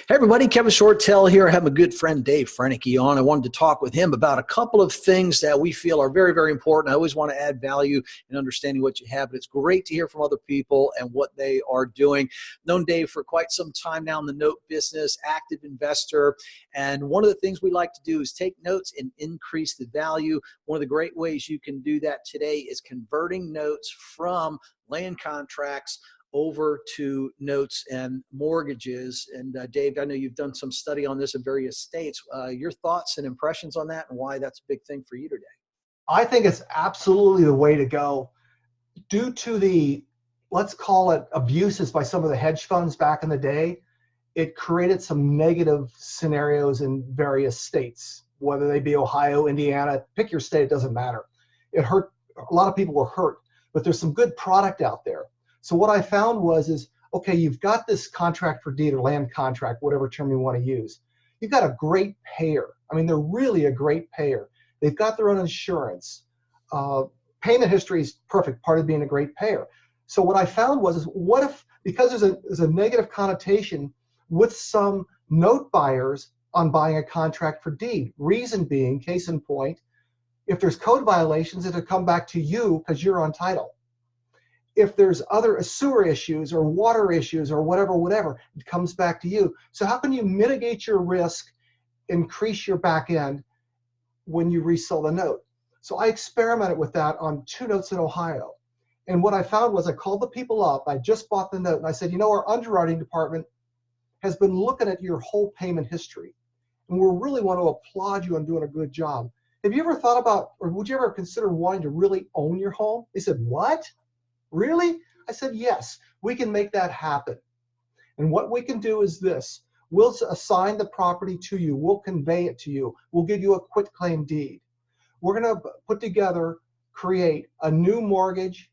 Hey everybody, Kevin Shortell here. I have my good friend Dave Franecki on. I wanted to talk with him about a couple of things that we feel are very, very important. I always want to add value in understanding what you have, but it's great to hear from other people and what they are doing. Known Dave for quite some time now in the note business, active investor, and one of the things we like to do is take notes and increase the value. One of the great ways you can do that today is converting notes from land contracts over to notes and mortgages. And Dave, I know you've done some study on this in various states. Your thoughts and impressions on that and why that's a big thing for you today? I think it's absolutely the way to go. Due to the, let's call it abuses by some of the hedge funds back in the day, it created some negative scenarios in various states, whether they be Ohio, Indiana, pick your state, it doesn't matter. It hurt, a lot of people were hurt, but there's some good product out there. So what I found was, okay, you've got this contract for deed or land contract, whatever term you want to use. You've got a great payer. I mean, they're really a great payer. They've got their own insurance. Payment history is perfect, part of being a great payer. So what I found was, what if, because there's a negative connotation with some note buyers on buying a contract for deed. Reason being, case in point, if there's code violations, it'll come back to you because you're on title. If there's other sewer issues or water issues or whatever, it comes back to you. So how can you mitigate your risk, increase your back end when you resell the note? So I experimented with that on 2 notes in Ohio. And what I found was I called the people up, I just bought the note, and I said, you know, our underwriting department has been looking at your whole payment history, and we really want to applaud you on doing a good job. Have you ever thought about, or would you ever consider wanting to really own your home? They said, what? Really? I said, yes, we can make that happen. And what we can do is this. We'll assign the property to you. We'll convey it to you. We'll give you a quitclaim deed. We're going to put together, create a new mortgage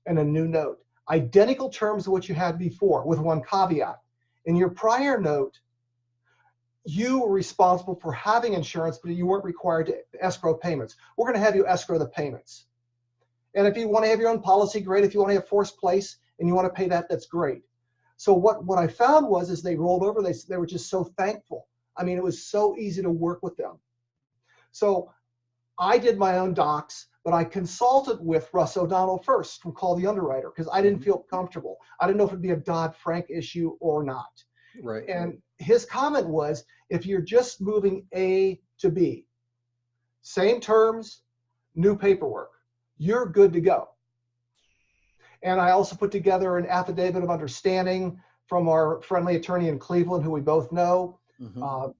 and a new note. Identical terms to what you had before, with one caveat. In your prior note, you were responsible for having insurance, but you weren't required to escrow payments. We're going to have you escrow the payments. And if you want to have your own policy, great. If you want to have forced place and you want to pay that, that's great. So what I found was, as they rolled over, they were just so thankful. I mean, it was so easy to work with them. So I did my own docs, but I consulted with Russ O'Donnell first from Call the Underwriter because I didn't feel comfortable. I didn't know if it'd be a Dodd-Frank issue or not. Right. And his comment was, if you're just moving A to B, same terms, new paperwork, you're good to go. And I also put together an affidavit of understanding from our friendly attorney in Cleveland, who we both know. Mm-hmm.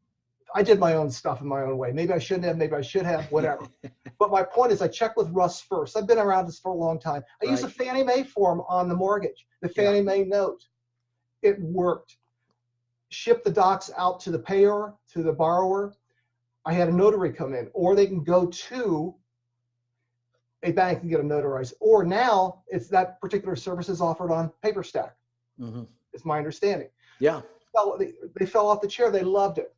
I did my own stuff in my own way. Maybe I shouldn't have, maybe I should have, whatever. But my point is, I checked with Russ first. I've been around this for a long time. I used a Fannie Mae form on the mortgage, the Fannie Mae note. It worked. Shipped the docs out to the payer, to the borrower. I had a notary come in, or they can go to a bank and get a notarized, or now it's that particular service is offered on PaperStack. Mm-hmm. It's my understanding. Yeah. Well, they fell off the chair. They loved it.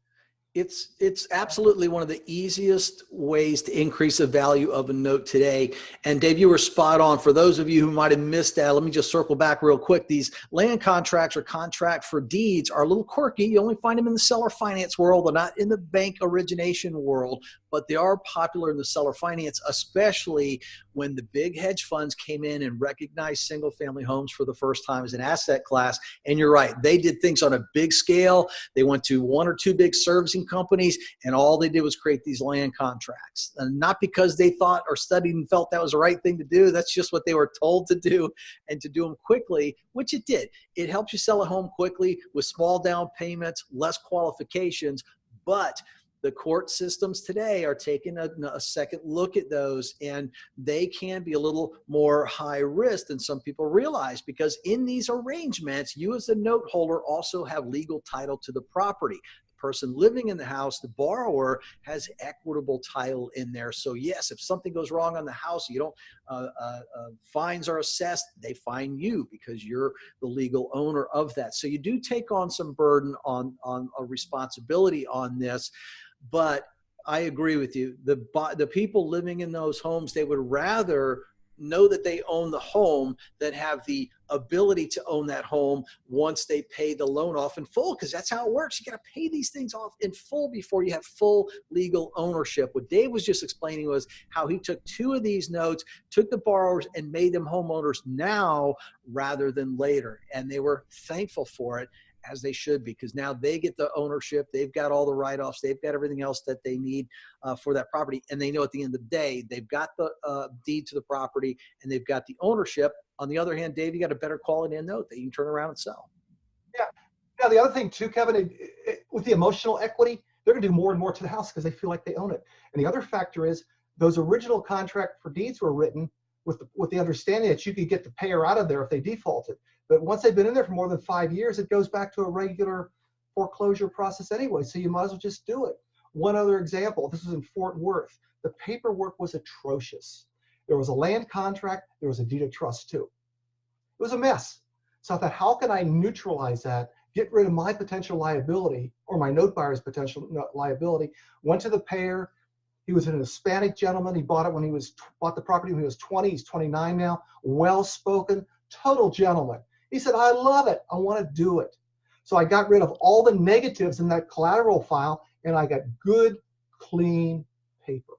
It's absolutely one of the easiest ways to increase the value of a note today. And Dave, you were spot on. For those of you who might have missed that, let me just circle back real quick. These land contracts or contract for deeds are a little quirky. You only find them in the seller finance world. They're not in the bank origination world, but they are popular in the seller finance, especially when the big hedge funds came in and recognized single family homes for the first time as an asset class. And you're right, they did things on a big scale. They went to 1 or 2 big servicing companies, and all they did was create these land contracts. And not because they thought or studied and felt that was the right thing to do. That's just what they were told to do, and to do them quickly, which it did. It helps you sell a home quickly with small down payments, less qualifications, but the court systems today are taking a second look at those, and they can be a little more high risk than some people realize, because in these arrangements, you as the note holder also have legal title to the property. The person living in the house, the borrower, has equitable title in there. So yes, if something goes wrong on the house, you don't fines are assessed, they fine you because you're the legal owner of that. So you do take on some burden on a responsibility on this. But I agree with you. The people living in those homes, they would rather know that they own the home than have the ability to own that home once they pay the loan off in full, because that's how it works. You got to pay these things off in full before you have full legal ownership. What Dave was just explaining was how he took 2 of these notes, took the borrowers and made them homeowners now rather than later. And they were thankful for it, as they should be, because now they get the ownership. They've got all the write-offs. They've got everything else that they need for that property. And they know at the end of the day, they've got the deed to the property and they've got the ownership. On the other hand, Dave, you got a better quality of note that you can turn around and sell. Yeah. Now, the other thing too, Kevin, with the emotional equity, they're going to do more and more to the house because they feel like they own it. And the other factor is those original contract for deeds were written with the understanding that you could get the payer out of there if they defaulted. But once they've been in there for more than 5 years, it goes back to a regular foreclosure process anyway. So you might as well just do it. One other example, this was in Fort Worth. The paperwork was atrocious. There was a land contract. There was a deed of trust too. It was a mess. So I thought, how can I neutralize that, get rid of my potential liability or my note buyer's potential liability? Went to the payer. He was an Hispanic gentleman. He bought the property when he was 20. He's 29 now. Well-spoken, total gentleman. He said, I love it. I want to do it. So I got rid of all the negatives in that collateral file, and I got good, clean paper.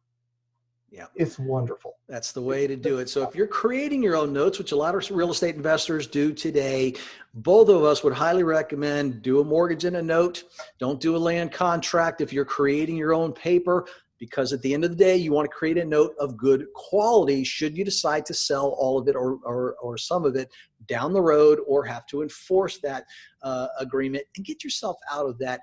Yeah, it's wonderful. That's the way to do it. So if you're creating your own notes, which a lot of real estate investors do today, both of us would highly recommend do a mortgage and a note. Don't do a land contract if you're creating your own paper, because at the end of the day, you want to create a note of good quality should you decide to sell all of it or some of it down the road, or have to enforce that agreement and get yourself out of that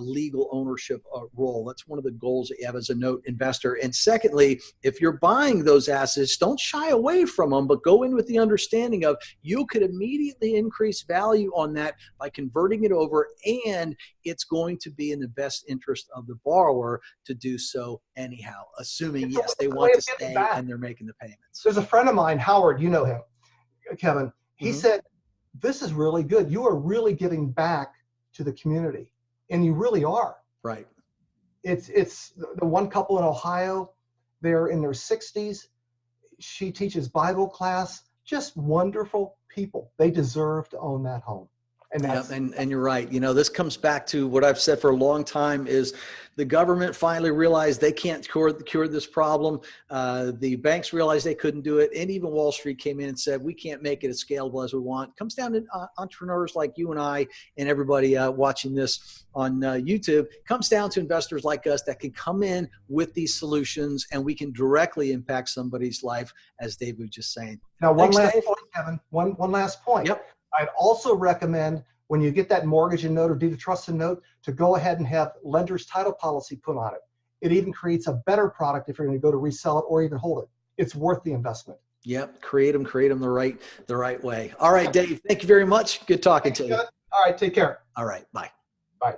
legal ownership role. That's one of the goals that you have as a note investor. And secondly, if you're buying those assets, don't shy away from them, but go in with the understanding of you could immediately increase value on that by converting it over, and it's going to be in the best interest of the borrower to do so anyhow, assuming, yes, they want to stay and they're making the payments. There's a friend of mine, Howard, you know him, Kevin. He said, this is really good. You are really giving back to the community, and you really are. Right. It's the one couple in Ohio. They're in their 60s. She teaches Bible class. Just wonderful people. They deserve to own that home. And that's, and you're right. You know, this comes back to what I've said for a long time is the government finally realized they can't cure this problem. The banks realized they couldn't do it. And even Wall Street came in and said, we can't make it as scalable as we want. It comes down to entrepreneurs like you and I and everybody watching this on YouTube. It comes down to investors like us that can come in with these solutions, and we can directly impact somebody's life, as Dave was just saying. Now, one last point, Kevin. One last point. Yep. I'd also recommend when you get that mortgage and note or deed of trust and note to go ahead and have lender's title policy put on it. It even creates a better product if you're going to go to resell it or even hold it. It's worth the investment. Yep. Create them the right way. All right, Dave, thank you very much. Good talking to you. All right. Take care. All right. Bye. Bye.